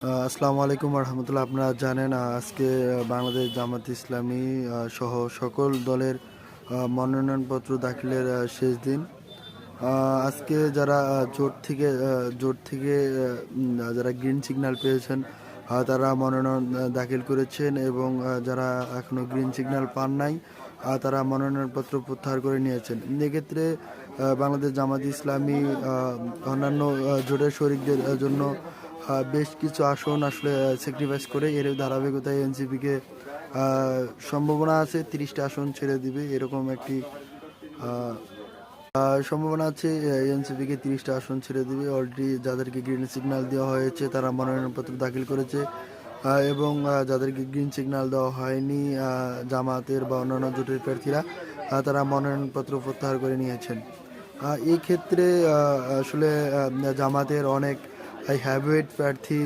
আসসালামু আলাইকুম রহমতুল্লাহ। আপনারা জানেন আজকে বাংলাদেশ জামাত ইসলামী সহ সকল দলের মনোনয়নপত্র দাখিলের শেষ দিন। আজকে যারা জোট থেকে যারা গ্রিন সিগন্যাল পেয়েছেন তারা মনোনয়ন দাখিল করেছেন, এবং যারা এখনও গ্রিন সিগন্যাল পান নাই তারা মনোনয়নপত্র প্রত্যাহার করে নিয়েছেন। এক্ষেত্রে বাংলাদেশ জামাত ইসলামী অন্যান্য জোটের শরিকদের জন্য বেশ কিছু আসন আসলে স্যাক্রিফাইস করে এর ধারাবাহিকতায় এনসিপিকে সম্ভাবনা আছে 30টা আসন ছেড়ে দিবে, এরকম একটি সম্ভাবনা আছে। এনসিপিকে 30টা আসন ছেড়ে দিবে। অলরেডি যাদেরকে গ্রিন সিগন্যাল দেওয়া হয়েছে তারা মনোনয়নপত্র দাখিল করেছে, এবং যাদেরকে গ্রিন সিগন্যাল দেওয়া হয়নি জামাতের বা অন্যান্য জোটের প্রার্থীরা তারা মনোনয়নপত্র প্রত্যাহার করে নিয়েছেন। এই ক্ষেত্রে আসলে জামাতের অনেক হ্যাভিওয়েট প্রার্থী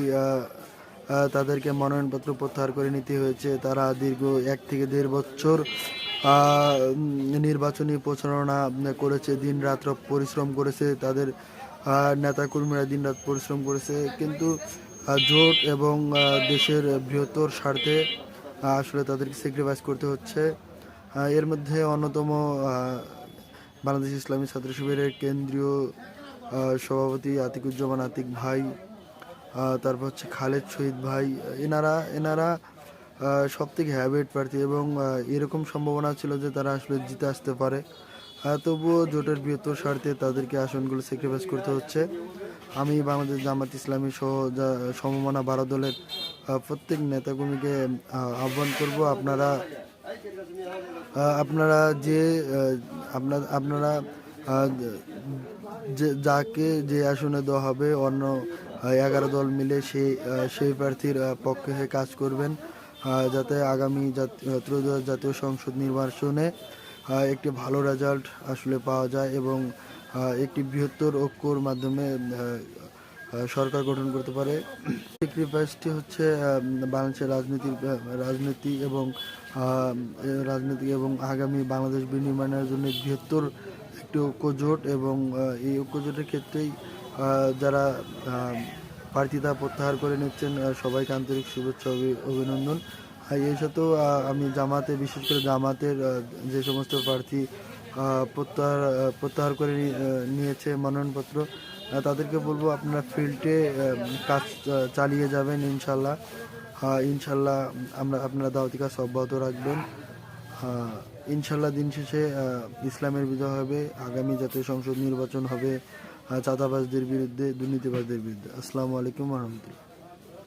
তাদেরকে মনোনয়নপত্র প্রত্যাহার করে নিতে হয়েছে। তারা দীর্ঘ 1 থেকে 1.5 বছর নির্বাচনী প্রচারণা করেছে, দিন রাত পরিশ্রম করেছে, তাদের নেতাকর্মীরা দিন রাত পরিশ্রম করেছে, কিন্তু জোট এবং দেশের বৃহত্তর স্বার্থে আসলে তাদেরকে স্যাক্রিফাইস করতে হচ্ছে। এর মধ্যে অন্যতম বাংলাদেশ ইসলামী ছাত্র শিবিরের কেন্দ্রীয় সভাপতি আতিকুজ্জামান আতিক ভাই, তারপর হচ্ছে খালেদ শহীদ ভাই, এনারা সব থেকে হ্যাবিট প্রার্থী, এবং এরকম সম্ভাবনা ছিল যে তারা আসলে জিতে আসতে পারে। তবুও জোটের বৃহত্তর স্বার্থে তাদেরকে আসনগুলো স্যাক্রিফাইস করতে হচ্ছে। আমি বাংলাদেশ জামাত ইসলামী সহ সমমনা 12 দলের প্রত্যেক নেতাকর্মীকে আহ্বান করব, আপনারা যাকে যে আসনে দেওয়া হবে অন্য 11 দল মিলে সেই প্রার্থীর পক্ষে কাজ করবেন, যাতে আগামী ত্রয়োদশ জাতীয় সংসদ নির্বাচনে একটি ভালো রেজাল্ট আসলে পাওয়া যায়, এবং একটি বৃহত্তর ঐক্যর মাধ্যমে সরকার গঠন করতে পারে। স্যাক্রিফাইসটি হচ্ছে বাংলাদেশের রাজনীতি এবং আগামী বাংলাদেশ বিনির্মাণের জন্য বৃহত্তর একটি ঐক্যজোট, এবং এই ঐক্যজোটের ক্ষেত্রেই যারা প্রার্থিতা প্রত্যাহার করে নিচ্ছেন সবাইকে আন্তরিক শুভেচ্ছা অভিনন্দন। এই সাথেও আমি বিশেষ করে জামাতের যে সমস্ত প্রার্থী প্রত্যাহার করে নিয়েছে মনোনয়নপত্র, তাদেরকে বলবো আপনারা ফিল্ডে কাজ চালিয়ে যাবেন ইনশাল্লাহ। আপনারা দাওয়াতি কাজ অব্যাহত রাখবেন। ইনশাল্লাহ দিন শেষে ইসলামের বিজয় হবে। আগামী জাতীয় সংসদ নির্বাচন হবে চাঁদাবাজদের বিরুদ্ধে, দুর্নীতিবাজদের বিরুদ্ধে। আসসালামু আলাইকুম রহমতুল্লাহ।